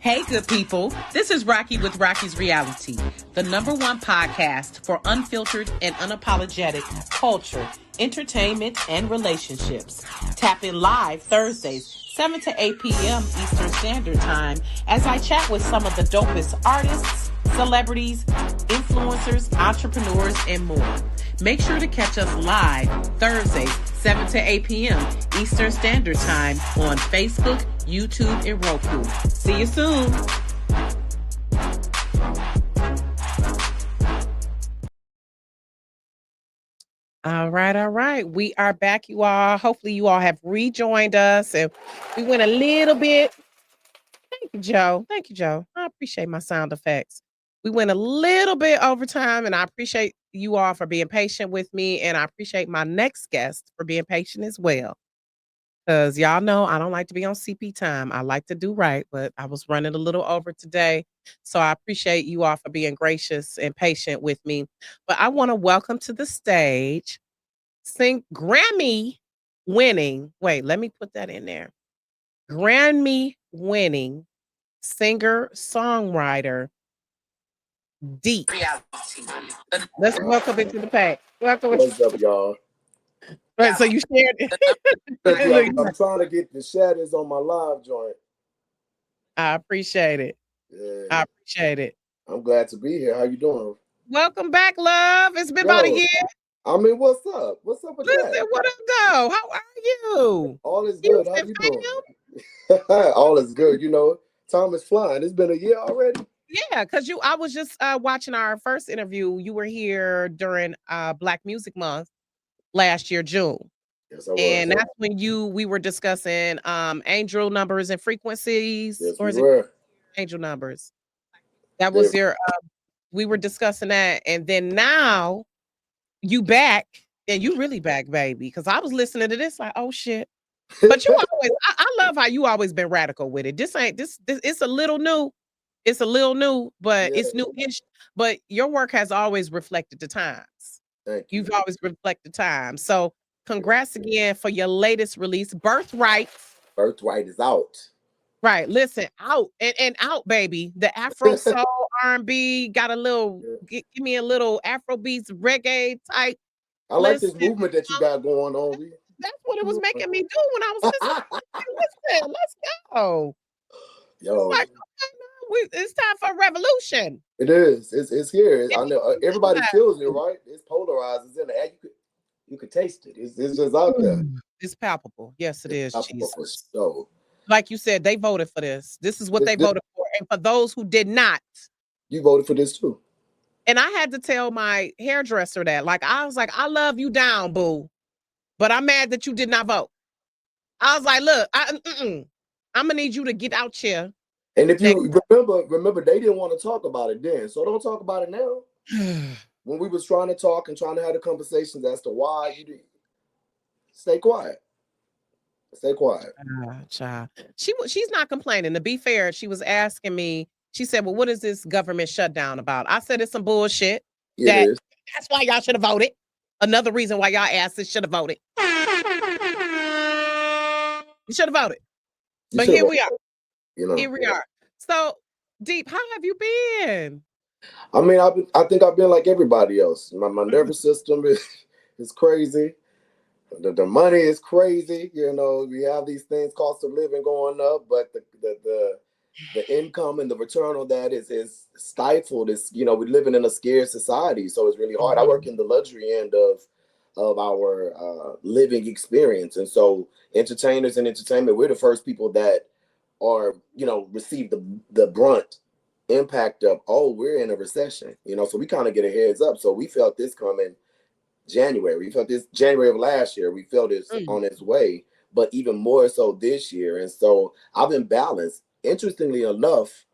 Hey, good people. This is Rocki with Rocki's Reality, the #1 podcast for unfiltered and unapologetic culture, entertainment, and relationships. Tap in live Thursdays, 7 to 8 p.m. Eastern Standard Time, as I chat with some of the dopest artists, celebrities, influencers, entrepreneurs, and more. Make sure to catch us live Thursdays, 7 to 8 p.m. Eastern Standard Time on Facebook, YouTube, and Roku. See you soon. All right. We are back, you all. Hopefully you all have rejoined us. And we went a little bit. Thank you, Joe. I appreciate my sound effects. We went a little bit over time, and I appreciate you all for being patient with me. And I appreciate my next guest for being patient as well. Because y'all know I don't like to be on CP time. I like to do right, but I was running a little over today. So I appreciate you all for being gracious and patient with me. But I want to welcome to the stage Grammy winning. Wait, let me put that in there. Grammy winning singer songwriter Deep. Let's welcome into the pack. Welcome. What's up, y'all? Right, so you shared it. I'm trying to get the shadows on my live joint. I appreciate it. Yeah. I appreciate it. I'm glad to be here. How you doing? Welcome back, love. It's been about a year. I mean, what's up? What's up with that? What up, though? How are you? All is good. How you doing? All is good. You know, time is flying. It's been a year already. Yeah, because I was just watching our first interview. You were here during Black Music Month last year, June. Yes, I was. And that's when we were discussing angel numbers and frequencies. Yes, or is we were. Angel numbers? That was your we were discussing that. And then now you back, and you really back, baby. Because I was listening to this like, oh shit. But you always I love how you always been radical with it. This it's a little new. It's a little new, but it's new-ish. But your work has always reflected the times. Thank you. You've always reflected time. So congrats again for your latest release, Birthright. Birthright is out. Right. Listen, out and out, baby. The Afro Soul R&B got a little, give me a little Afro beats, reggae type. I like this movement that you got going on. That's what it was making me do when I was listening. Let's go. Yo. It's time for a revolution. It is. It's here. I know everybody feels it, right? It's polarized. It's in the air. You could taste it. It's just out there. It's palpable. Yes, it is. Jesus. So, like you said, they voted for this. This is what they voted for. And for those who did not, you voted for this too. And I had to tell my hairdresser that. Like, I was like, I love you down, boo, but I'm mad that you did not vote. I was like, look, I'm gonna need you to get out here. And if you remember, they didn't want to talk about it then. So don't talk about it now. When we was trying to talk and trying to have the conversations as to why you did, stay quiet. Stay quiet. Child. She's not complaining. To be fair, she was asking me, she said, well, what is this government shutdown about? I said, it's some bullshit. That's why y'all should have voted. Another reason why y'all asses should have voted. You should have voted. But here we are. Here we are. So, Deep, how have you been? I mean, I think I've been like everybody else. My nervous system is crazy. The money is crazy. You know, we have these things, cost of living going up, but the income and the return on that is stifled. It's, you know, we're living in a scarce society, so it's really hard. I work in the luxury end of our living experience, and so entertainers and entertainment, we're the first people that are, you know, receive the brunt impact of, oh, we're in a recession, you know, so we kind of get a heads up. So we felt this coming January. We felt this January of last year. We felt this on its way, but even more so this year. And so I've been balanced. Interestingly enough,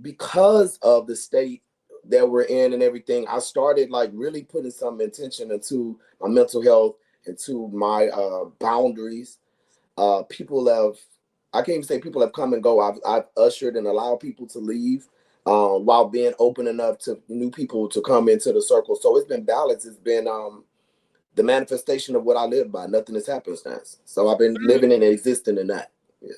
because of the state that we're in and everything, I started like really putting some intention into my mental health, into my boundaries. People have, I can't even say people have come and go. I've ushered and allowed people to leave while being open enough to new people to come into the circle. So it's been balanced. It's been the manifestation of what I live by. Nothing has happenstance. So I've been living and existing in that. Yeah.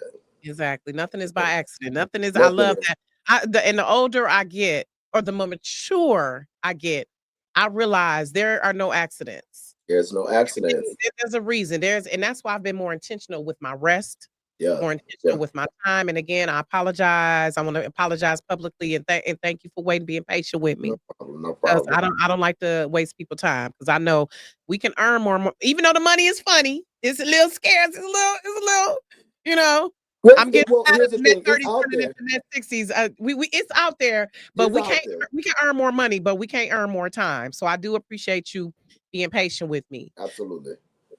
Exactly. Nothing is Yeah. by accident. Nothing is I Nothing love is. that. And the older I get, or the more mature I get, I realize there are no accidents. There's no accidents. There's a reason. And that's why I've been more intentional with my rest, Yeah. more Yeah. intentional with my time. And again, I apologize. I want to apologize publicly and thank you for waiting, being patient with No me. problem. No 'Cause problem. I don't like to waste people time because I know we can earn more even though the money is funny, it's a little scarce, it's a little, you know, Well, I'm getting well, tired here's of the the mid thing. It's 30s out turning there. into mid 60s. We it's out there, but It's out there. we can earn more money, but we can't earn more time. So I do appreciate you being patient with me. Absolutely.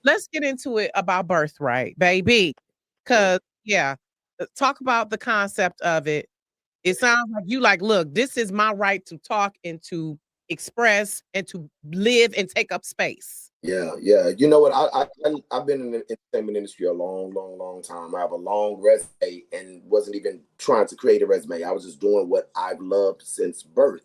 Let's get into it about birthright, baby. Yeah. 'Cause yeah, talk about the concept of it. It sounds like you like, "Look, this is my right to talk and to express and to live and take up space." Yeah, yeah. You know what? I've been in the entertainment industry a long, long, long time. I have a long resume and wasn't even trying to create a resume. I was just doing what I've loved since birth.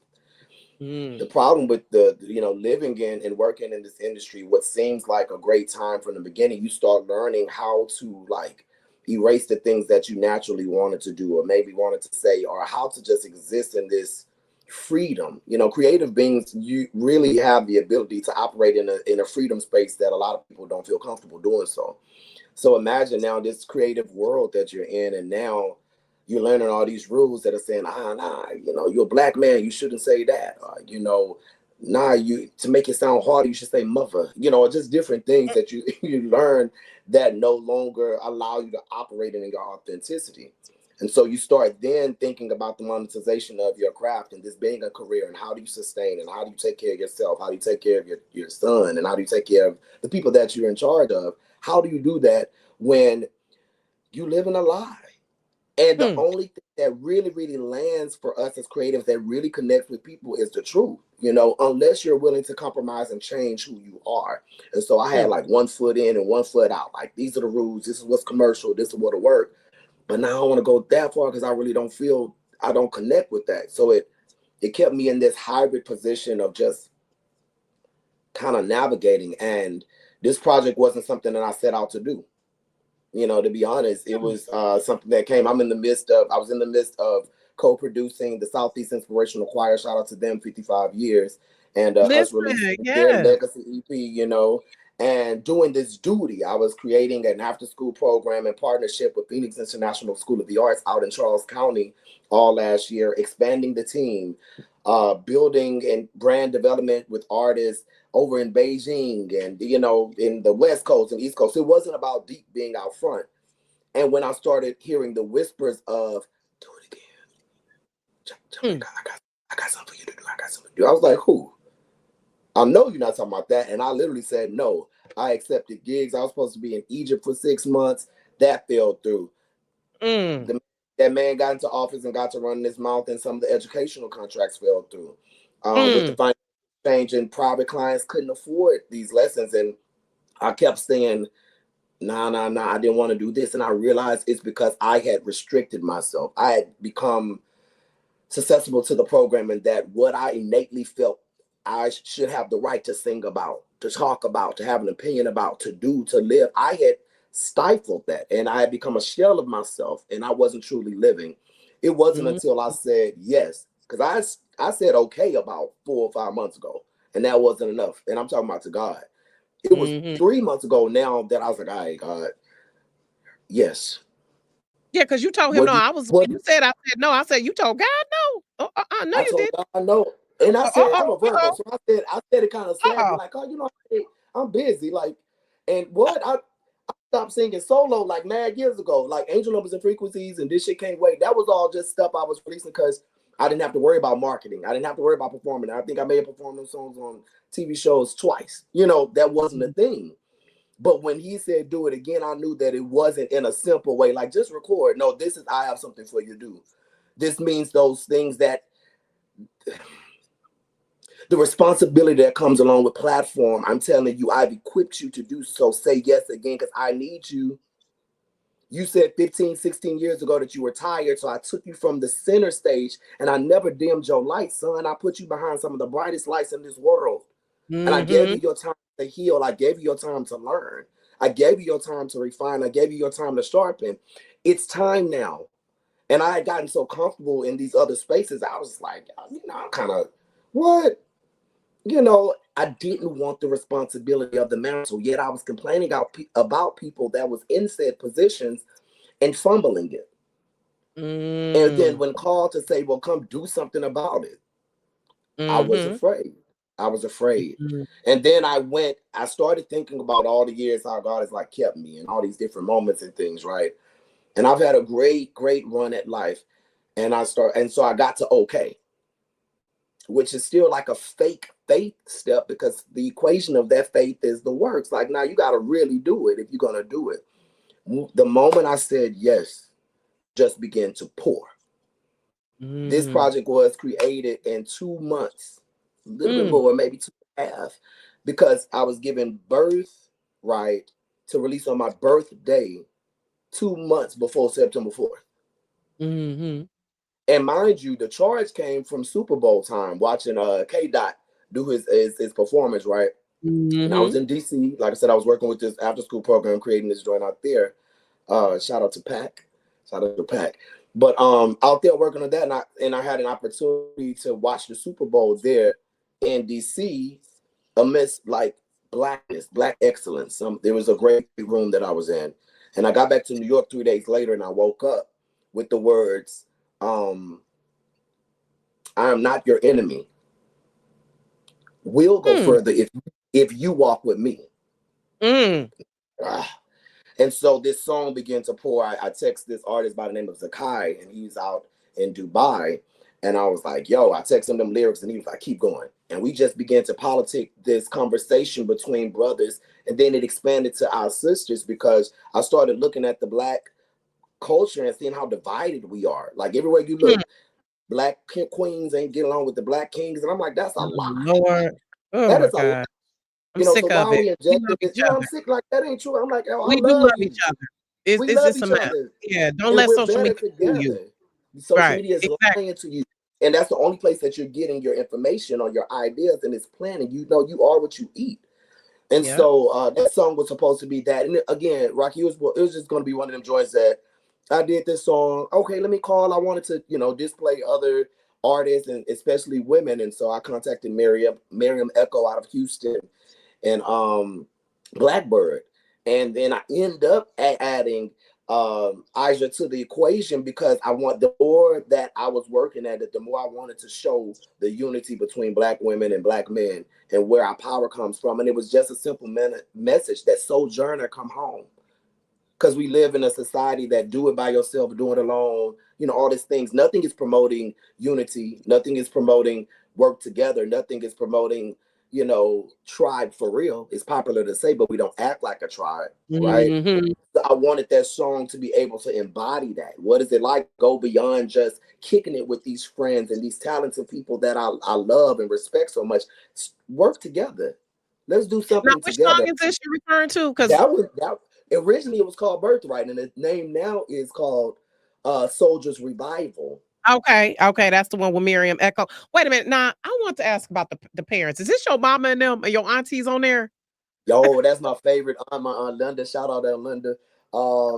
The Mm, problem with living in and working in this industry, what seems like a great time from the beginning, you start learning how to like erase the things that you naturally wanted to do or maybe wanted to say, or how to just exist in this freedom. Creative beings, you really have the ability to operate in a freedom space that a lot of people don't feel comfortable doing so. So imagine now this creative world that you're in, and now you're learning all these rules that are saying, nah, you're a black man, you shouldn't say that. Nah, you to make it sound harder, you should say mother. Just different things that you you learn that no longer allow you to operate in your authenticity. And so you start then thinking about the monetization of your craft and this being a career, and how do you sustain, and how do you take care of yourself, how do you take care of your son, and how do you take care of the people that you're in charge of. How do you do that when you live in a lie? And the hmm, only thing that really, really lands for us as creatives, that really connects with people, is the truth. Unless you're willing to compromise and change who you are. And so I had hmm. like one foot in and one foot out. Like, these are the rules. This is what's commercial. This is what'll work. But now I don't want to go that far because I really don't feel, I don't connect with that. So it kept me in this hybrid position of just kind of navigating. And this project wasn't something that I set out to do. To be honest, it was something that came. I was in the midst of co-producing the Southeast Inspirational Choir. Shout out to them, 55 years, and us Listen, releasing their yes. legacy EP. And doing this duty, I was creating an after-school program in partnership with Phoenix International School of the Arts out in Charles County all last year, expanding the team, building and brand development with artists over in Beijing and in the West Coast and East Coast. It wasn't about deep being out front. And when I started hearing the whispers of "do it again, Hmm, I got something for you to do. I got something to do," I was like, "Who? I know you're not talking about that." And I literally said no. I accepted gigs. I was supposed to be in Egypt for 6 months. That fell through. mm, The, that man got into office and got to run this mouth, and some of the educational contracts fell through. With the mm, financial change, and private clients couldn't afford these lessons, and I kept saying, nah, nah, nah, I didn't want to do this. And I realized it's because I had restricted myself. I had become susceptible to the programming that what I innately felt I should have the right to sing about, to talk about, to have an opinion about, to do, to live. I had stifled that, and I had become a shell of myself, and I wasn't truly living. It wasn't mm, until I said yes, because I said okay about 4 or 5 months ago, and that wasn't enough. And I'm talking about to God. It was mhm. 3 months ago now that I was like, all right, God, yes. Yeah, because you told him What no. do you, I was what when you do, said I said no. I said, "You told God no." Oh, no, I you told didn't. God no. And I said, I'm Uh-oh, a Virgo. So I said it kind of savvy, uh-oh. like, oh, I'm busy. Like, and what? I stopped singing solo like mad years ago, like Angel Numbers and Frequencies and This Shit Can't Wait. That was all just stuff I was releasing because I didn't have to worry about marketing. I didn't have to worry about performing. I think I may have performed those songs on TV shows twice. That wasn't a Mhm, thing. But when he said do it again, I knew that it wasn't in a simple way, like just record. No, this is, I have something for you to do. This means those things, that the responsibility that comes along with platform. I'm telling you, I've equipped you to do so. Say yes again, because I need you. You said 15, 16 years ago that you were tired, so I took you from the center stage and I never dimmed your light, son. I put you behind some of the brightest lights in this world. And I gave you mhm, your time to heal. I gave you your time to learn. I gave you your time to refine. I gave you your time to sharpen. it's time now. And I had gotten so comfortable in these other spaces, I was like, I'm kind of, what? I didn't want the responsibility of the mantle, yet I was complaining about people that was in said positions and fumbling it. And then Mm. when called to say, well, come do something about it, I was Mhm. afraid. I was afraid. Mhm. And then I started thinking about all the years how God has like kept me and all these different moments and things, right? And I've had a great, great run at life. And so I got to okay, which is still like a fake faith step because the equation of that faith is the works. Like now you got to really do it if you're going to do it. The moment I said yes, just began to pour. This Mm. project was created in 2 months, a little bit Mm. more, maybe 2.5, because I was given birth right to release on my birthday 2 months before September 4th. Mhm. And mind you, the charge came from Super Bowl time, watching K Dot do his performance, right? And I was Mhm. in DC. Like I said, I was working with this after school program, creating this joint out there. Shout out to Pac. Shout out to Pac. But out there working on that, and I had an opportunity to watch the Super Bowl there in DC amidst like blackness, black excellence. There was a great room that I was in. And I got back to New York 3 days later and I woke up with the words, um, I am not your enemy. We'll go Mm. further if you walk with me. Mm. Ah. And so this song began to pour. I text this artist by the name of Zakai, and he's out in Dubai. And I was like, yo, I text him them lyrics, and he was like, keep going. And we just began to politic this conversation between brothers. And then it expanded to our sisters because I started looking at the black culture and seeing how divided we are. Like everywhere you Mm. look, black queens ain't getting along with the black kings. And I'm like, that's a Oh, lie. Lord. Oh That my is a lie. God. I'm So sick why of are it. we We injecting love this? each I'm other. sick like that ain't true. I'm like, oh, I We do love love each you. other. It's We it's love just a each mess. other. Yeah, don't And let we're social better media fool you. together. Social Right. media is Exactly. lying to you. And that's the only place that you're getting your information or your ideas and it's planning. You are what you eat. And Yep. so that song was supposed to be that. And again, Rocky, it was just going to be one of them joints that I did this song. Okay, let me call. I wanted to, display other artists and especially women. And so I contacted Miriam Echo out of Houston and Blackbird. And then I end up adding Aja to the equation because the more that I was working at it, the more I wanted to show the unity between black women and black men and where our power comes from. And it was just a simple message that Sojourner come home. Because we live in a society that do it by yourself, do it alone, all these things. Nothing is promoting unity. Nothing is promoting work together. Nothing is promoting, tribe for real. It's popular to say, but we don't act like a tribe, right? Mhm. So I wanted that song to be able to embody that. What is it like? Go beyond just kicking it with these friends and these talented people that I love and respect so much. Work together. Let's do Now, something which song together. is this you're referring to? Because That originally it was called Birthright, and the name now is called Soldiers Revival. okay, that's the one with Miriam Echo. Wait a minute. Now, I want to ask about the parents. Is this your mama and them and your aunties on there? Yo, that's my favorite aunt, my aunt Linda. Shout out to Linda.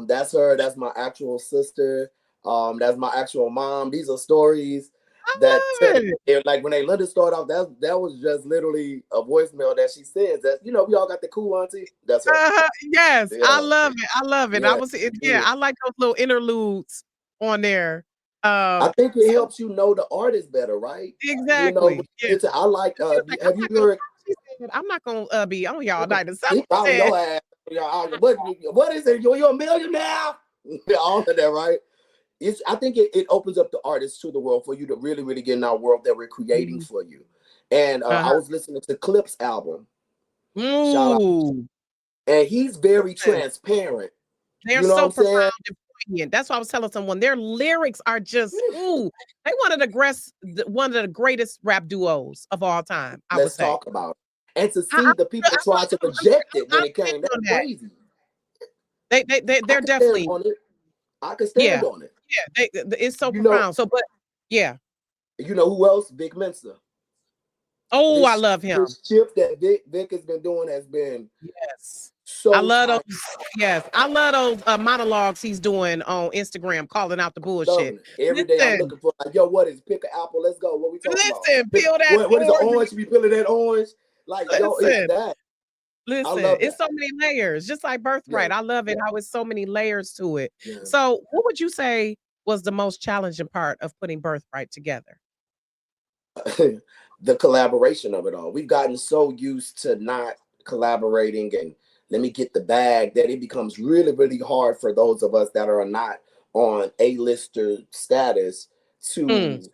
That's her. That's my actual sister. That's my actual mom. These are stories I that tell love it. like when they Linda started off, that was just literally a voicemail that she says that we all got the cool auntie. That's her. Yes, I Yeah, love it. I love it. yeah, Yeah, yeah. I like those little interludes on there. I think it So helps you know the artist better, right? When exactly. you Yeah. get to I like She was like, have you heard she said, I'm not gonna be on y'all night. And he something calling said, your ass. What is it? You're a millionaire. All of that, right? I think it opens up the artists to the world for you to really, really get in our world that we're creating Mhm. for you. And I Uh-huh. was listening to Clip's album. Shout out. Ooh, And he's very listen, transparent. they're You know what so I'm saying? profound and poignant. That's why I was telling someone their lyrics are just ooh, they one of the greatest rap duos of all time, I would Let's say. talk about it. And to I, I, see the people I'm, try to I'm, reject it when I'm it big came, that's on that. crazy. I They're can stand definitely on it. I can stand yeah, on it. yeah. It's so You know, profound. So, but yeah. you know who else? Big Mensa. Oh, I This love him. this shift that Vic has been doing has been Yes. I So love those. tired, Yes, I love those monologues he's doing on Instagram, calling out the bullshit. loving it. Every day I'm Listen, looking for like, yo, what is pick an apple? Let's go. What we talking about? listen, peel that What is an orange. orange? You be peeling that orange? Like, yo, it's Listen, that. I listen. love It's that. so many layers, just like Yeah, Birthright. I love it how it's so many layers to it. yeah. So, what would you say was the most challenging part of putting Birthright together? The collaboration of it all. We've gotten so used to not collaborating and let me get the bag that it becomes really, really hard for those of us that are not on A-lister status Mm, to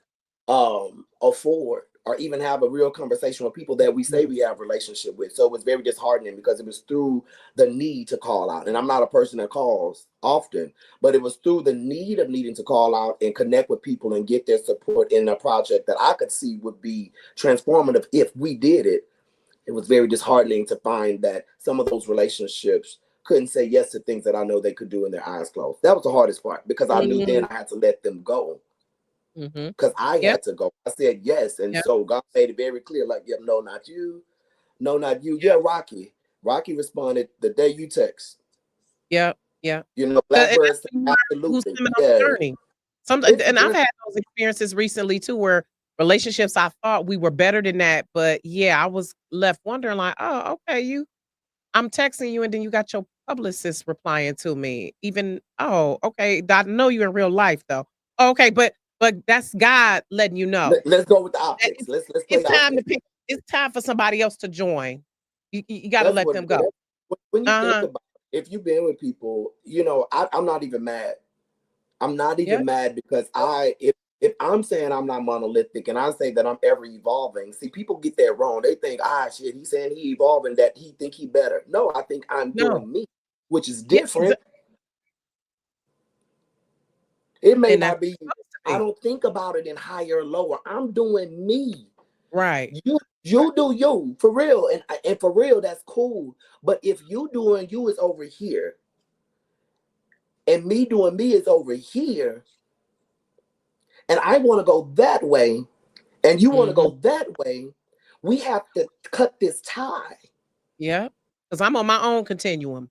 afford or even have a real conversation with people that we say mm, we have a relationship with. So it was very disheartening because it was through the need to call out. And I'm not a person that calls often, but it was through the need of needing to call out and connect with people and get their support in a project that I could see would be transformative if we did it. It was very disheartening to find that some of those relationships couldn't say yes to things that I know they could do in their eyes closed. That was the hardest part because I knew then mm, I had to let them go mhm. because I Yep, had to go. I said yes. And yep, so God made it very clear, like, yep, no, not you. No, not you. Yeah, yep, Rocki. Rocki responded the day you text. yep, yep. And Blackbird that's said, when you learn who's absolutely. coming on Yeah. the journey. Some It's a and I've journey. had those experiences recently too, where relationships I thought we were better than that, but yeah, I was left wondering like, "Oh, okay, I'm texting you and then you got your publicist replying to me. Even oh, okay, I know you in real life though. Okay, but that's God letting you know Let's go with the that optics. Let's play it's time to optics. pick. It's time for somebody else to join. You got to That's let what it them go. is. When you think Uh-huh. about it, if you've been with people, I'm not even mad. I'm not Yeah. even mad because if I'm saying I'm not monolithic and I say that I'm ever evolving, see, people get that wrong. They think, shit, he's saying he evolving, that he think he better. No, I think I'm No. doing me, which is Yeah. different. It may And that's not be, supposed to I be. don't think about it in higher or lower. I'm doing me. Right. You do you for real. And for real, that's cool. But if you doing you is over here and me doing me is over here, and I want to go that way, and you want to Mhm. go that way, we have to cut this tie. Yeah. Because I'm on my own continuum.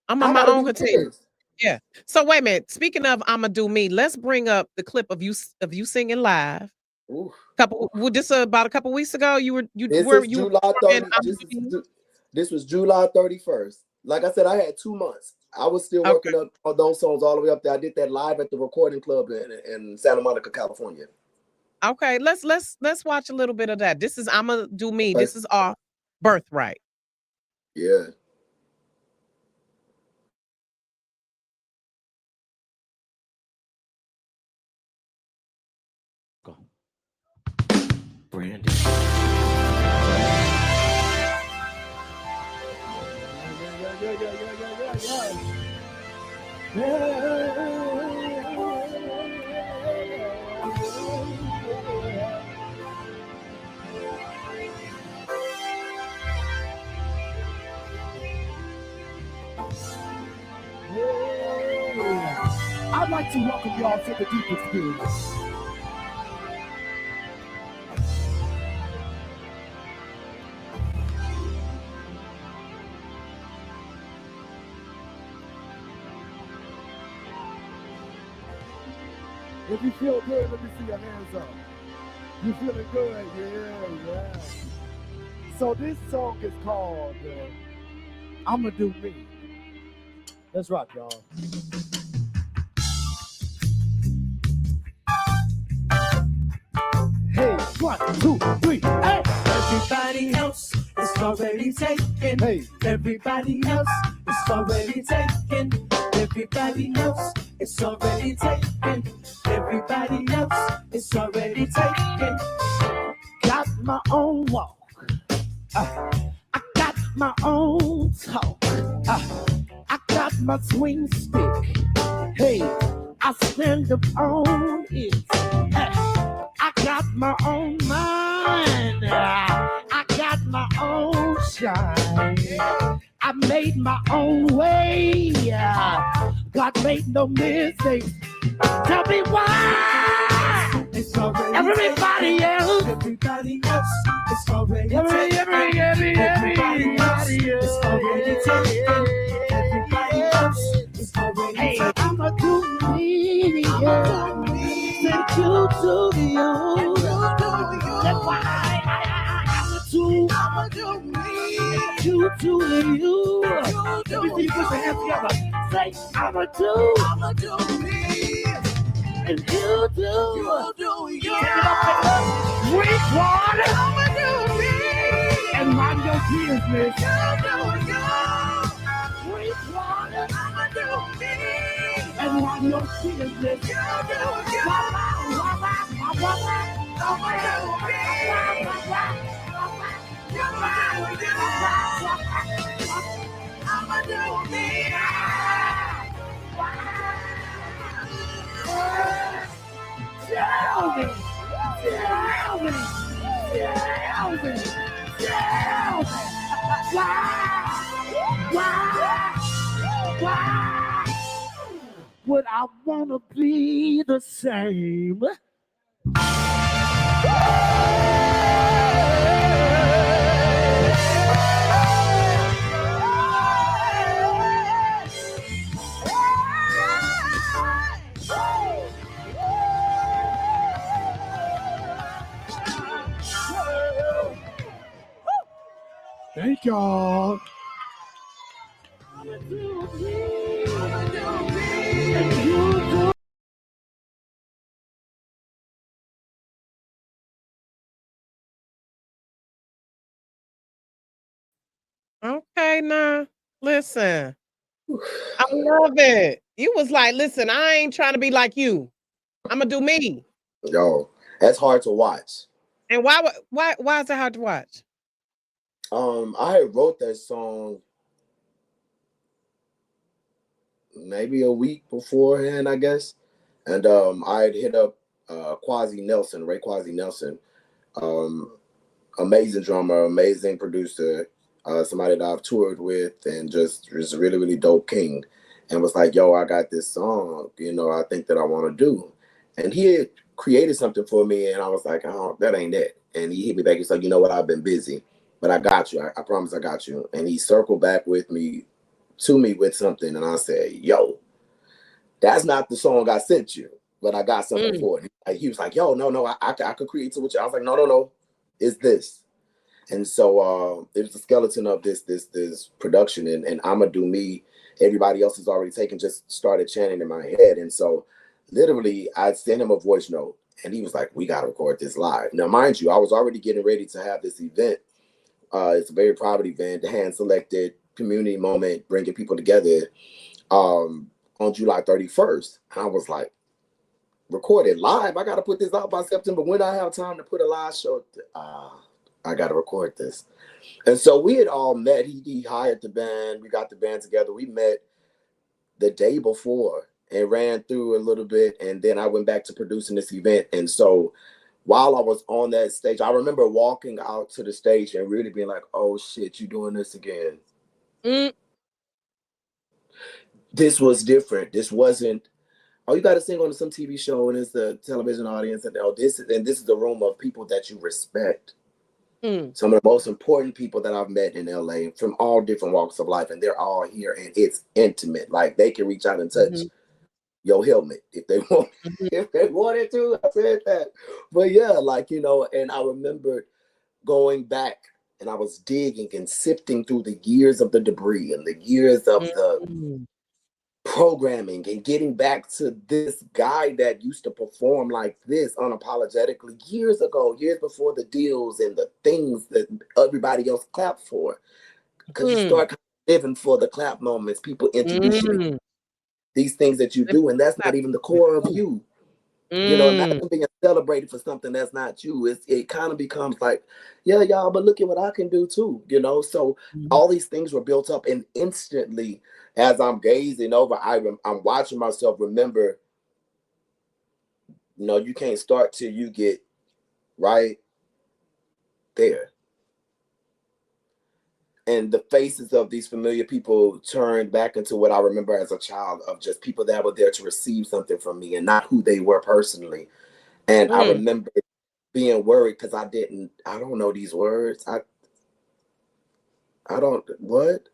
I'm on I my gotta own do continuum. this. Yeah. So wait a minute. Speaking of I'ma do me, let's bring up the clip of you singing live. Ooh. Couple well, this about a couple weeks ago. This is You were July performing 30. I'ma Do Me? This was July 31st. Like I said, I had 2 months. I was still Okay. working up on those songs all the way up there. I did that live at the recording club in Santa Monica, California. Okay. Let's watch a little bit of that. This is I'ma Do Me. Okay. This is off Birthright. Yeah. Go. Brandy. I'd like to welcome y'all to the deep experience. If you feel good, let me see your hands up. You feeling good? Yeah. So this song is called I'ma Do Me. Let's rock, y'all. Hey, 1, 2, 3, hey! Everybody else is already taken. Hey, everybody else is already taken. Everybody else is already taken. Everybody else is already taken. Got my own walk. I got my own talk. I got my swing stick. Hey, I stand up on it. I got my own mind. I got my own shine. I made my own way. God made no mistakes. Tell me why. Everybody else else is already taken. Everybody else is already taken. Everybody else is already taken. I'ma do me, I'ma do me. Thank you to you. That's why I'ma do me. You do you. Let me see you put your hands together. Say I'ma do me. And you do you. Take it up. Drink water. I'ma do me. And mind your business. You do you. Drink water. I'ma do me. And mind your business. You do you. I'ma do me. I'ma do me. Tell me. Why would I wanna be the same? Thank y'all. Okay, now listen. I love it. You was like, listen, I ain't trying to be like you. I'ma do me. Yo, that's hard to watch. And why is it hard to watch? I had wrote that song maybe a week beforehand, I guess. And I had hit up Ray Quasi Nelson, amazing drummer, amazing producer, somebody that I've toured with, and just a really, really dope king. And was like, yo, I got this song, I think that I want to do. And he had created something for me, and I was like, oh, that ain't it. And he hit me back. He's like, you know what, I've been busy, but I got you. I promise I got you. And he circled back with me with something, and I said, yo, that's not the song I sent you, but I got something for it. He was like, yo, no, I could create it with you. I was like, no, it's this. And so it was the skeleton of this production, and I'ma do me. Everybody else is already taken, just started chanting in my head. And so literally I sent him a voice note, and he was like, we got to record this live. Now, mind you, I was already getting ready to have this event. It's a very private event, hand selected community moment, bringing people together on July 31st. And I was like, recorded live? I got to put this out by September. When I have time to put a live show, I got to record this. And so we had all met. He hired the band. We got the band together. We met the day before and ran through a little bit. And then I went back to producing this event. And so while I was on that stage, I remember walking out to the stage and really being like, oh shit, you doing this again. This was different. This wasn't, oh, you got to sing on some TV show and it's the television audience. And this is the room of people that you respect. Some of the most important people that I've met in LA from all different walks of life, and they're all here, and it's intimate. Like they can reach out and touch your helmet if they want, if they wanted to. I said that, but yeah, and I remember going back and I was digging and sifting through the years of the debris and the years of the programming and getting back to this guy that used to perform like this unapologetically years ago, years before the deals and the things that everybody else clapped for. Because you start living for the clap moments, people introduce you these things that you do, and that's not even the core of you. Not being celebrated for something that's not you. It kind of becomes like, yeah, y'all, but look at what I can do too, So all these things were built up, and instantly, as I'm gazing over, I'm watching myself remember, you can't start till you get right there. And the faces of these familiar people turned back into what I remember as a child, of just people that were there to receive something from me and not who they were personally. And I remember being worried because I don't know these words. I don't what?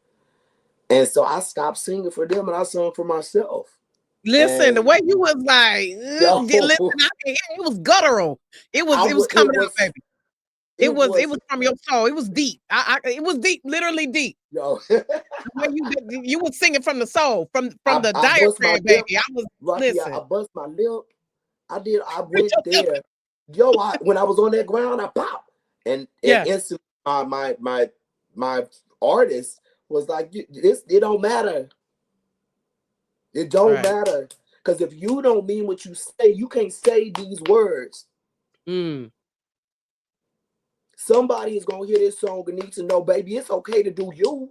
And so I stopped singing for them and I sung for myself. Listen, the And way you was like, listen, yo, I can hear it was guttural. It was coming out, baby. it It was was from your soul. It was deep. It was deep, literally deep. yo. The way you was singing from the soul, from the I bust my diaphragm, lip, baby. I was Rocky. I listen. bust my lip. I Preach went yourself. there. Yo, when I was on that ground, I popped. And Yeah. instantly my artist was like, it don't matter. It don't matter. Because if you don't mean what you say, you can't say these words. Mm. Somebody is gonna hear this song and need to know, baby, it's okay to do you.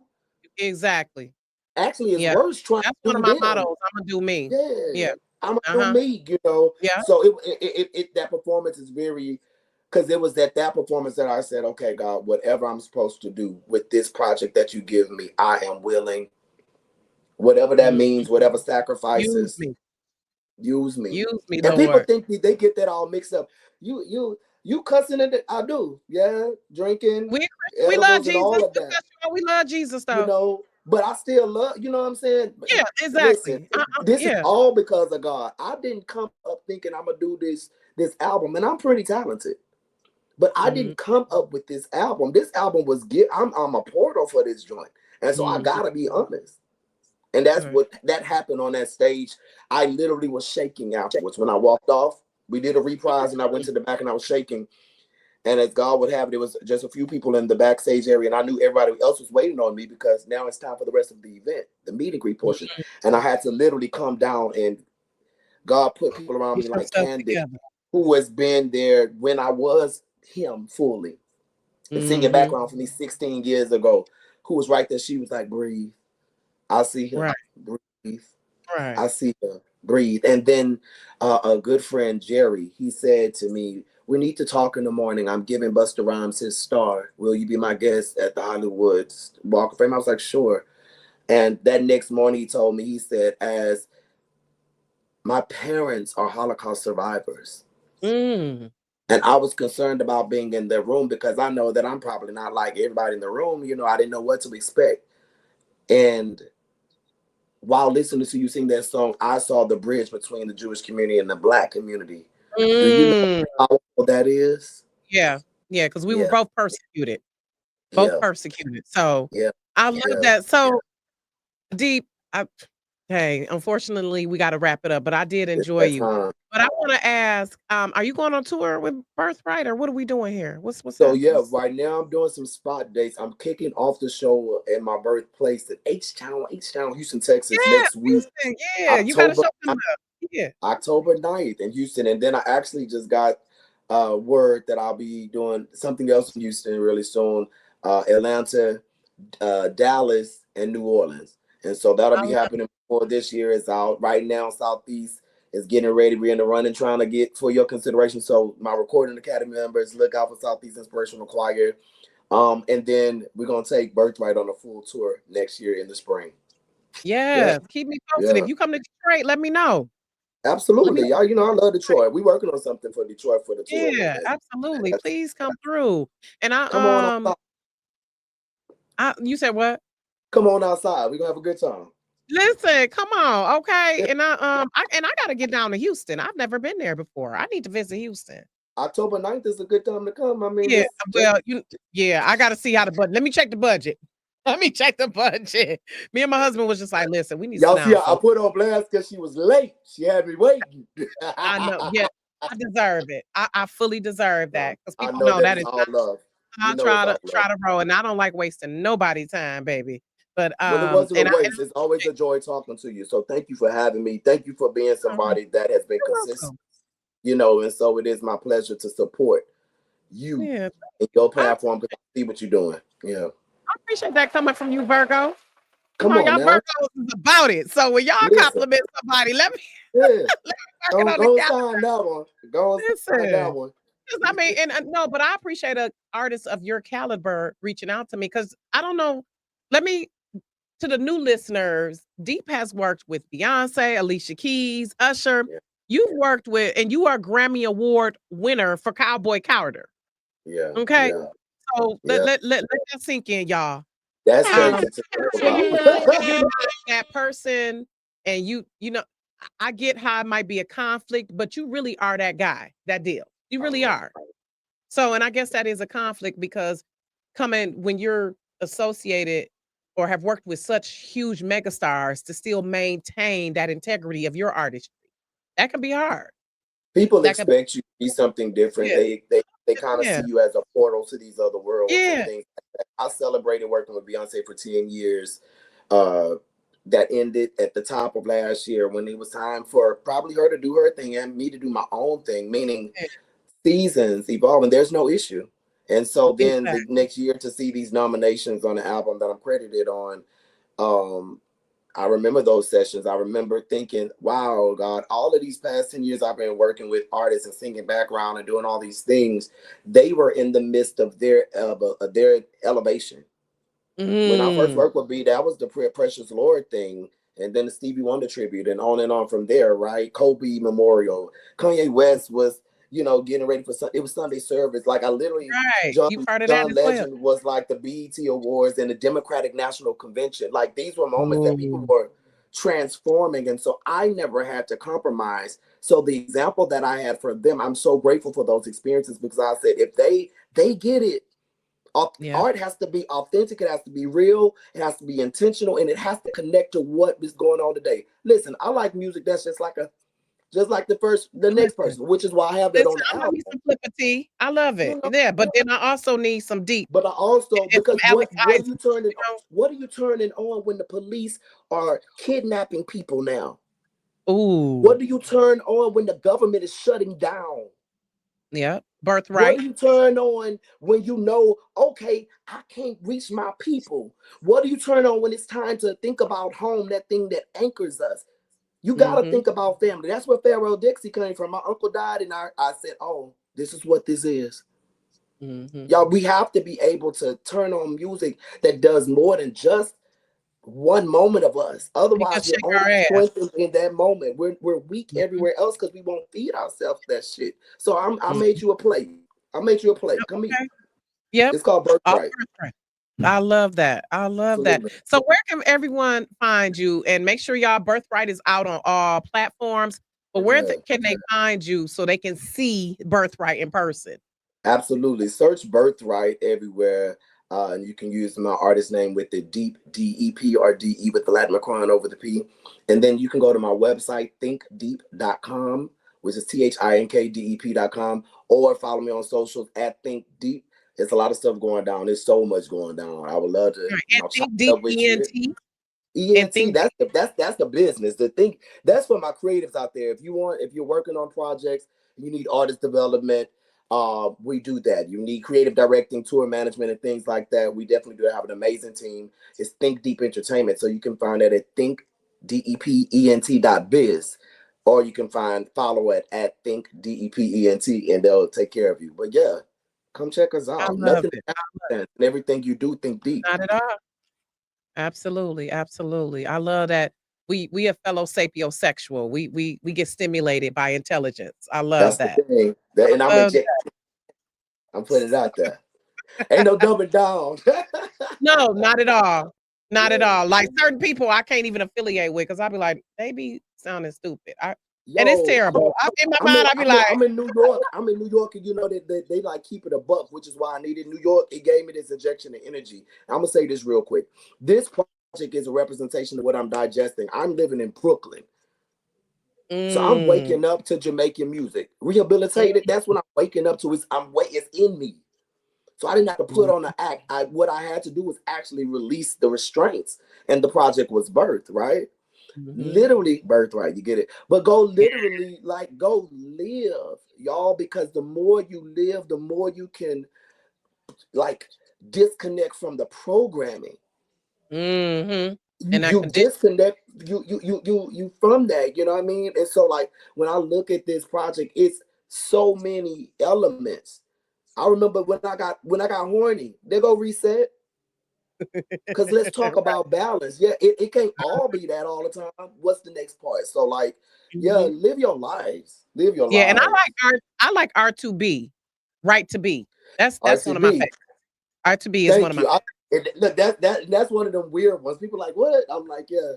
Exactly. Actually, it's Yeah. worse trying That's to one do of my them. mottos. I'm gonna do me. Yeah. Yeah. I'm gonna do me, Yeah. So that performance is very, because it was that performance that I said, okay, God, whatever I'm supposed to do with this project that you give me, I am willing. Whatever that means, whatever Use sacrifices, me. use me. Use me, And people Lord. think they get that all mixed up. You cussing it, I do, yeah, drinking, We love edibles, and Jesus. all of that. We love Jesus, though. But I still love, you know what I'm saying? Yeah, Listen, exactly. this is Yeah. all because of God. I didn't come up thinking I'm gonna do this album, and I'm pretty talented. But I didn't come up with this album. This album was I'm a portal for this joint. And so I gotta be honest. And that's what that happened on that stage. I literally was shaking afterwards. When I walked off, we did a reprise and I went to the back and I was shaking. And as God would have it, it was just a few people in the backstage area. And I knew everybody else was waiting on me because now it's time for the rest of the event, the meet and greet portion. And I had to literally come down, and God put people around me Get like yourself Candy, together. who has been there when I was him fully. And singing background for me 16 years ago, who was right there. She was like, breathe. I see her. Right. Breathe. Right. I see her. Breathe. And then a good friend, Jerry, he said to me, we need to talk in the morning. I'm giving Busta Rhymes his star. Will you be my guest at the Hollywood Walk of Fame? I was like, sure. And that next morning, he told me, he said, as my parents are Holocaust survivors. Mm. And I was concerned about being in their room because I know that I'm probably not like everybody in the room. I didn't know what to expect. And while listening to you sing that song, I saw the bridge between the Jewish community and the Black community. Do you know how powerful that is? Yeah. Yeah, because we were both persecuted. Both Yeah. persecuted. So Yeah. I love that. So Deep, hey, unfortunately, we got to wrap it up, but I did enjoy you. But I want to ask, are you going on tour with Birthright, or what are we doing here? What's So that? right now I'm doing some spot dates. I'm kicking off the show at my birthplace at H-Town, Houston, Texas, Yeah, next week. Houston, yeah, you got to show them up. Yeah. October 9th in Houston. And then I actually just got word that I'll be doing something else in Houston really soon. Atlanta, Dallas, and New Orleans. And so that'll be happening before this year is out. Right now, Southeast is getting ready. We're in the running, trying to get for your consideration. So my recording academy members, look out for Southeast Inspirational Choir. And then we're gonna take Birthright on a full tour next year in the spring. Yeah, keep me posted. If you come to Detroit, let me know. Absolutely. Y'all, I love Detroit. We working on something for Detroit for the tour. Yeah, absolutely. Please come through. And come on outside. You said what? Come on outside. We're gonna have a good time. Listen, come on, okay. And I gotta get down to Houston. I've never been there before. I need to visit Houston. October 9th is a good time to come. I mean, I gotta see how the budget. Let me check the budget. Let me check the budget. Me and my husband was just like, listen, we need y'all see, I put on blast because she was late. She had me waiting. I know. Yeah, I deserve it. I fully deserve that because people know that is all love. I'll try to roll, and I don't like wasting nobody's time, baby. But well, it wasn't a waste. It's always a joy talking to you. So thank you for having me. Thank you for being somebody that has been consistent. And so it is my pleasure to support you in your platform because I see what you're doing. Yeah. I appreciate that coming from you, Virgo. Come on, y'all now. Virgos is about it. So when y'all compliment somebody, let me go sign that one. Go sign that one. I mean, and no, but I appreciate an artist of your caliber reaching out to me because I don't know. To the new listeners, Deep has worked with Beyonce, Alicia Keys, Usher. you've worked with, and you are Grammy Award winner for Cowboy Carter. Yeah, Okay, yeah, so yeah. let that sink in, y'all. That's Um, crazy to think when about. you're not that person, and you know, I get how it might be a conflict, but you really are that guy, that deal. You really Oh, are. So, and I guess that is a conflict because coming when you're associated or have worked with such huge megastars to still maintain that integrity of your artistry, that can be hard. people That can expect you to be something different. yeah, They kind of yeah, see you as a portal to these other worlds and yeah. things like that. I celebrated working with Beyonce for 10 years. Uh, that ended at the top of last year when it was time for probably her to do her thing and me to do my own thing, meaning Yeah, seasons evolve and there's no issue. And so then the exactly. next year to see these nominations on the album that I'm credited on, um, I remember those sessions. I remember thinking, wow, God, all of these past 10 years I've been working with artists and singing background and doing all these things. They were in the midst of their elevation. When I first Mm, worked with B, that was the Precious Lord thing. And then the Stevie Wonder tribute and on from there, right? Kobe Memorial. Kanye West was, getting ready for it was Sunday service. Like I literally right. John You part of that John as well. Legend was like the BET Awards and the Democratic National Convention. Like these were moments that people Ooh, were transforming. And so I never had to compromise. So the example that I had for them, I'm so grateful for those experiences because I said, if they get it, yeah. art has to be authentic, it has to be real, it has to be intentional, and it has to connect to what is going on today. Listen, I like music that's just like the next Listen, person, which is why I have that listen. on the I love me album. some Flipper T. I love You it. know, Yeah, but then I also need some deep but I also and some because Alex what are Isley. you turning You know. what are you turning on when the police are kidnapping people now? Ooh, What do you turn on when the government is shutting down? yeah. What Birthright. do you turn on when you know, okay, I can't reach my people? What do you turn on when it's time to think about home, that thing that anchors us? You got to Mm-hmm. think about family. That's where Pharaoh Dixie came from. My uncle died, and I said, oh, this is what this is. Mm-hmm. Y'all, we have to be able to turn on music that does more than just one moment of us. Make Otherwise, us we're shake our only ass. strengthened in that moment. We're weak Mhm. everywhere else because we won't feed ourselves that shit. So I made Mhm. you a plate. I made you a plate. Yep, Come eat. okay. Yep. It's called All Birthright. birthright. I love that. I love that. Absolutely. So where can everyone find you? And make sure y'all Birthright is out on all platforms. But where Yeah. can they find you so they can see Birthright in person? Absolutely. Search Birthright everywhere. And you can use my artist name with the deep DEP or DE with the Latin Macron over the P. And then you can go to my website, thinkdeep.com, which is THINKDEP.com, or follow me on socials at Think Deep. There's a lot of stuff going down. There's so much going down. I would love to, Right. And chop think it deep up with you. ENT and ENT, think deep. that's the business. The thing that's for my creatives out there. If you're working on projects, you need artist development. We do that. You need creative directing, tour management, and things like that. We definitely do have an amazing team. It's Think Deep Entertainment, so you can find that at thinkdepent.biz, or you can follow it at thinkdepent, and they'll take care of you. But yeah, come check us I out. love Nothing it. and everything you do, think deep. Not at all. Absolutely, absolutely. I love that we a fellow sapiosexual. We get stimulated by intelligence. I love That's the that. thing. And I love I'm putting it out there. Ain't no dumbing down. no, not at all. Not at Yeah. all. Like certain people I can't even affiliate with because 'cause I'll be like, "They be sounding stupid." And it's Yo, terrible. In my mind, I'll be like, I'm in New York. I'm in New York, and you know that they like keep it a buck, which is why I needed New York. It gave me this injection of energy. I'm gonna say this real quick. This project is a representation of what I'm digesting. I'm living in Brooklyn. So I'm mm, waking up to Jamaican music. Rehabilitated, that's what I'm waking up to. It's in me. So I didn't have to put mhm, on an act. What I had to do was actually release the restraints, and the project was birthed, right? mhm. Literally birthright, you get it. But go literally, like go live, y'all, because the more you live, the more you can like disconnect from the programming. Mhm. You And that you condition disconnect you from that, you know what I mean? And so like when I look at this project, it's so many elements. I remember when I got horny. They go reset. Because let's talk about balance. Yeah, it can't all be that all the time. What's the next part? So like, yeah, Mhm. live your lives. Live your Yeah, and lives. I like R2B, Right to Be. That's one of my RTB. favorites. R2B is one Thank of my you. favorites. Look, that's one of them weird ones. People like, what? I'm like, yeah.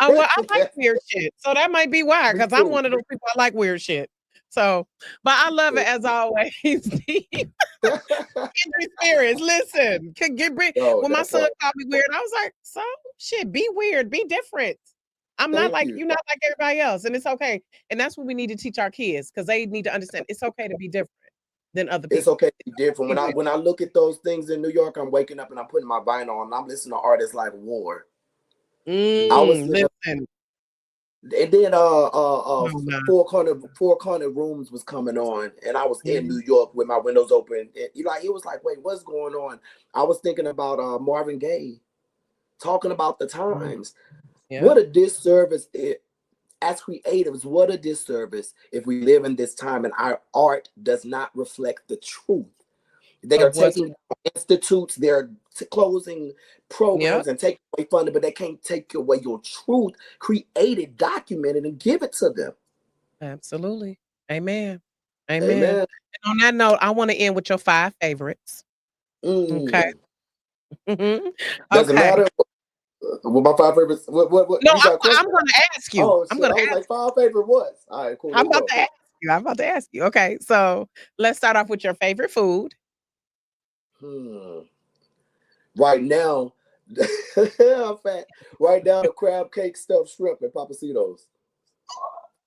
Oh, well, I like weird shit, so that might be why, Me because 'cause I'm too. one of those people, I like weird shit. So, but I love it as always. The kindred spirits, listen, can get bring No, when my that son part. called me weird, I was like, "So, shit, be weird, be different. I'm not Thank like you. you're not like everybody else, and it's okay." And that's what we need to teach our kids, because they need to understand it's okay to be different than other It's people. okay to be different. Be weird. When I look at those things in New York, I'm waking up and I'm putting my vinyl on and I'm listening to artists like War. I was sitting up, Listen. and then No, no. four corner rooms was coming on, and I was in Mhm, New York with my windows open. And it was like, wait, what's going on? I was thinking about Marvin Gaye talking about the mhm. times. Yep, What a disservice as creatives, what a disservice if we live in this time and our art does not reflect the truth. They are of what's taking down institutes, they're closing yep, programs and taking away funding, but they can't take away your truth, created, documented, and give it to them. absolutely. Amen. Amen. Amen. And on that note, I wanna end with your 5 favorites. Okay. Mm. Mhm. Doesn't Okay. matter what my five favorites. What No, you got a question? I'm gonna ask you. Oh I'm shit! gonna I was ask like five favorite ones. All right, cool. I'm Let's about go. to ask you. I'm about to ask you. Okay, so let's start off with your favorite food. Hmm. Right now, I'm fat. Right now, the crab cake stuffed shrimp and papacitos.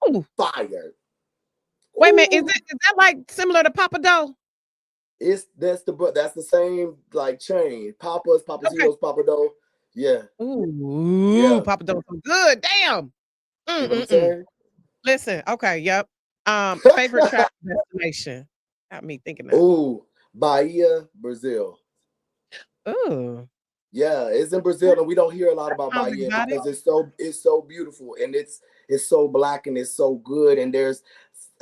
Ooh, Fire. wait a minute, Ooh, is that, like, similar to Papa Dough? it's that's the same like chain. Papa's, Okay. papacitos, papa dough. Yeah, Ooh, yeah. Papa Dough so good, damn. See what I'm Mm. saying? Listen, okay, yep. Favorite travel destination? Got me thinking now. Ooh, Bahia, Brazil. Ooh, Yeah, it's in okay, Brazil, and we don't hear a lot that about sounds Bahia exotic. because it's so beautiful and it's so black and it's so good. And there's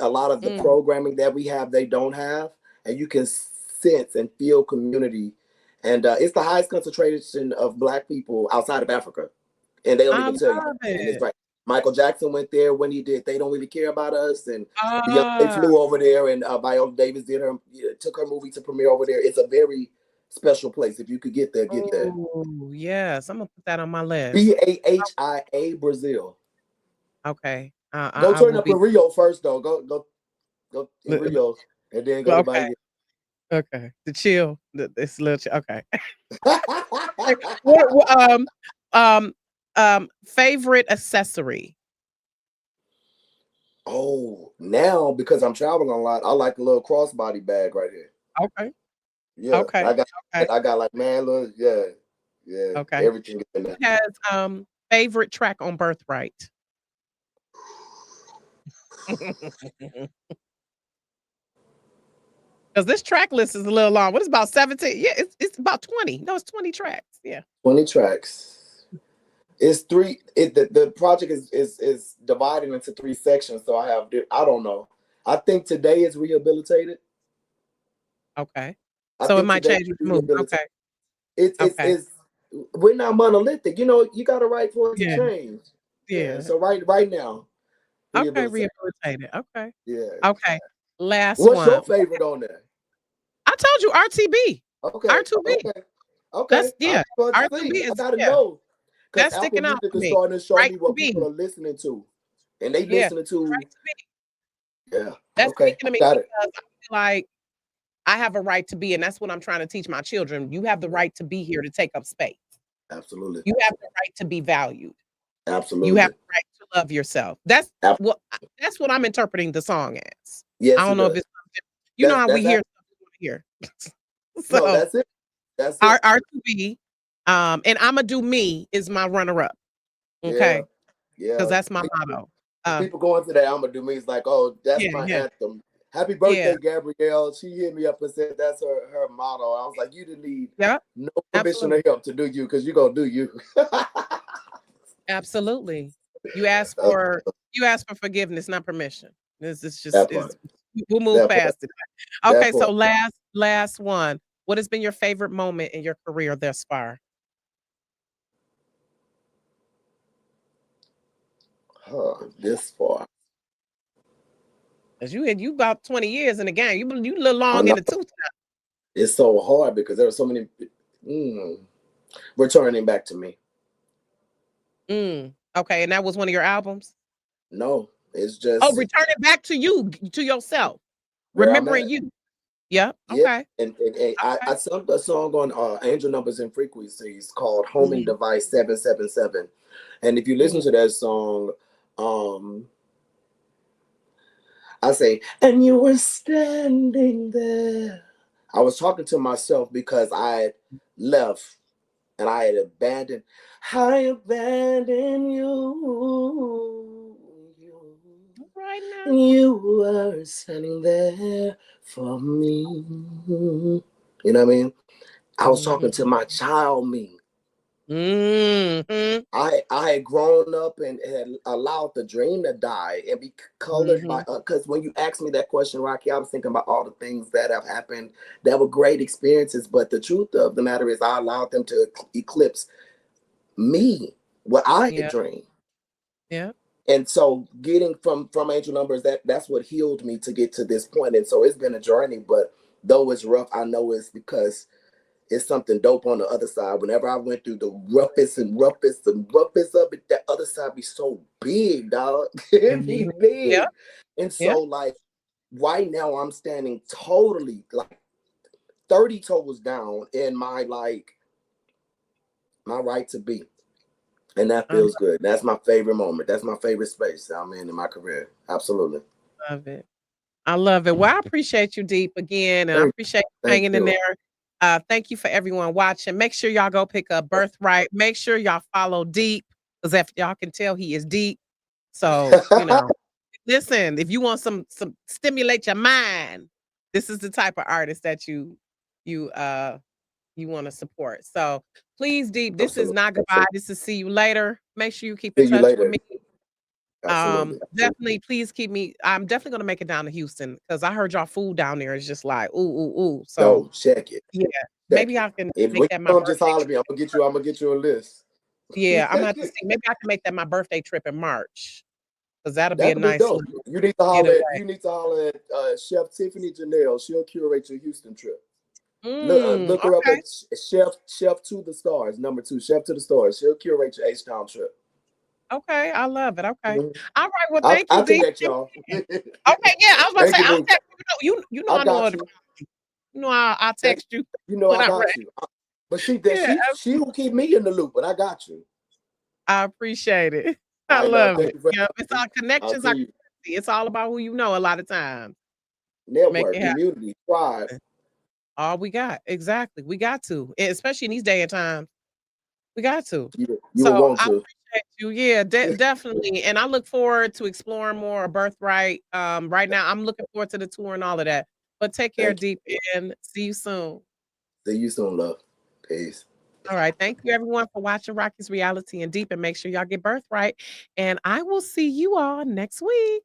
a lot of the Mm, programming that we have they don't have, and you can sense and feel community. And it's the highest concentration of black people outside of Africa, and they don't I even tell you. love And it's it. right. Michael Jackson went there when he did. They don't really care about us, and Beyonce Ah, flew over there, and Viola Davis took her movie to premiere over there. It's a very special place. If you could get there, get there. ooh, yes, Imma put that on my list. Bahia, Brazil. Okay, Go I turn will up be in Rio first, though. Go in Rio, and then go to okay, Bahia. okay. The chill, it's a little okay. What, um, favorite accessory? Oh, now because I'm traveling a lot, I like a little crossbody bag right here. Okay, Yeah, okay, okay, I got like man, look, yeah, yeah, okay. everything is in Who there. has, favorite track on Birthright? 'Cause this track list is a little long. What is about 17? Yeah, it's about 20. No, it's 20 tracks. Yeah. 20 tracks. It's three. The project is divided into three sections. So I don't know. I think today is rehabilitated. Okay. I So it think might today change is with the mood. rehabilitated. Okay. Okay. It's we're not monolithic. You got to write for it to Yeah. change. Yeah. Yeah. So right now, Okay, rehabilitated. rehabilitated. Okay. Yeah. Okay. Last What's one. your favorite on there? I told you RTB. Okay. R2B. Okay. Okay. That's I'm yeah. about to R2B see. I is gotta yeah. know. Because That's Apple sticking out Music for is me. starting to show Right me to what people be. are listening to. And they Yeah. listening to, Right to be. yeah. That's Okay. speaking I to me got it. because I feel like I have a right to be, and that's what I'm trying to teach my children. You have the right to be here to take up space. Absolutely. You have the right to be valued. You have Absolutely. the right to love yourself. Ab- That's what I'm interpreting the song as. I yes, don't it know if does. it's you know how we That's hear stuff we wanna hear. no, So, that's it. That's R it. R2B, and "Imma Do Me" is my runner-up, Yeah. okay? Because Yeah. that's my motto. Uh, People going to that I'm gonna do me. It's like, oh, that's yeah, my yeah, anthem. Happy yeah. birthday, Gabrielle. She hit me up and said that's her motto. I was like, you didn't need Yep, no permission absolutely, or help to do you because you're gonna do you. absolutely. You Uh, you ask for forgiveness, not permission. This is just that is part. we'll move That part. past it. That Okay, so part. last one. What has been your favorite moment in your career thus far? This far. Cause you about 20 years in the game. You a little I long in know the tooth. it's so hard because there are so many mm, returning back to me. Okay, and that was one of your albums? No, it's Oh, just returning back to you, to yourself, where I'm at. remembering you. Yep. Yeah, Okay. and Okay. I sung a song on Angel Numbers and Frequencies called Homing Mhm. Device 777. And if you listen Mhm. to that song, um, I say, and you were standing there. I was talking to myself because I had left and I had abandoned. I abandoned you. Right now. You were standing there for me. You know what I mean? I was talking Mhm. to my child me. Mhm. I had grown up and had allowed the dream to die and be colored by Mhm. because when you asked me that question, Rocky, I was thinking about all the things that have happened that were great experiences. But the truth of the matter is, I allowed them to eclipse me, what I had Yeah. dreamed. Yeah. And so, getting from Angel Numbers, that's what healed me to get to this point. And so, it's been a journey. But though it's rough, I know it's because it's something dope on the other side. Whenever I went through the roughest of it, that other side be so big, dog. It be Mhm. Yeah. big. And Yeah. so, like, right now, I'm standing totally like 30 toes down in my my right to be. And that I feels good. That's my favorite moment. That's my favorite space I'm in my career. Absolutely. love it. I love it. Well, I appreciate you, Deep, again, and I Thank, appreciate you thank hanging in you. there. Thank you for everyone watching. Make sure y'all go pick up Birthright. Make sure y'all follow Deep, because if y'all can tell, he is deep. So, listen, if you want some stimulate your mind, this is the type of artist that you you want to support. So please, Deep, this is Absolutely. not goodbye. This is see you later. Make sure you keep in See you touch with later. me. Absolutely. Absolutely. Definitely, please keep me. I'm definitely gonna make it down to Houston because I heard y'all food down there is just like ooh ooh ooh. So Yo, check it. yeah, Check maybe it. I can If make when that you my come, just birthday holler at me. trip. I'm gonna get you a list. Yeah, I'm gonna have to see. Maybe I can make that my birthday trip in March because that'll be a That could be nice dope. little getaway. You need to holler at Chef Tiffany Janelle. She'll curate your Houston trip. Look her up Okay, at Chef to the Stars, #2, Chef to the Stars. She'll curate your H-Town trip. okay, I love it. Okay, Mhm. all right. Well, I'll, thank you, I'll Deep. connect y'all. Okay, yeah, I was about to Thank say you, I'll boo. text you. You know I I know got what you. I'll That, text you you know when I I'm ready. got you. But Yeah, she will keep me in the loop, but I got you. I appreciate it. All I right, love. love Thank it. you for Yeah, it's having me. our I'll connections. see you. It's all about who you know a lot of times. Make Network, it happen. community, tribe. All we got. Exactly. We got to. Especially in these day and times. We got to. You will So want I to. appreciate you. Yeah, definitely. And I look forward to exploring more of Birthright. Right now, I'm looking forward to the tour and all of that. But take care, Thank Deep, you. and see you soon. See you soon, love. Peace. All right. Thank you, everyone, for watching Rocky's Reality and Deep. And make sure y'all get Birthright. And I will see you all next week.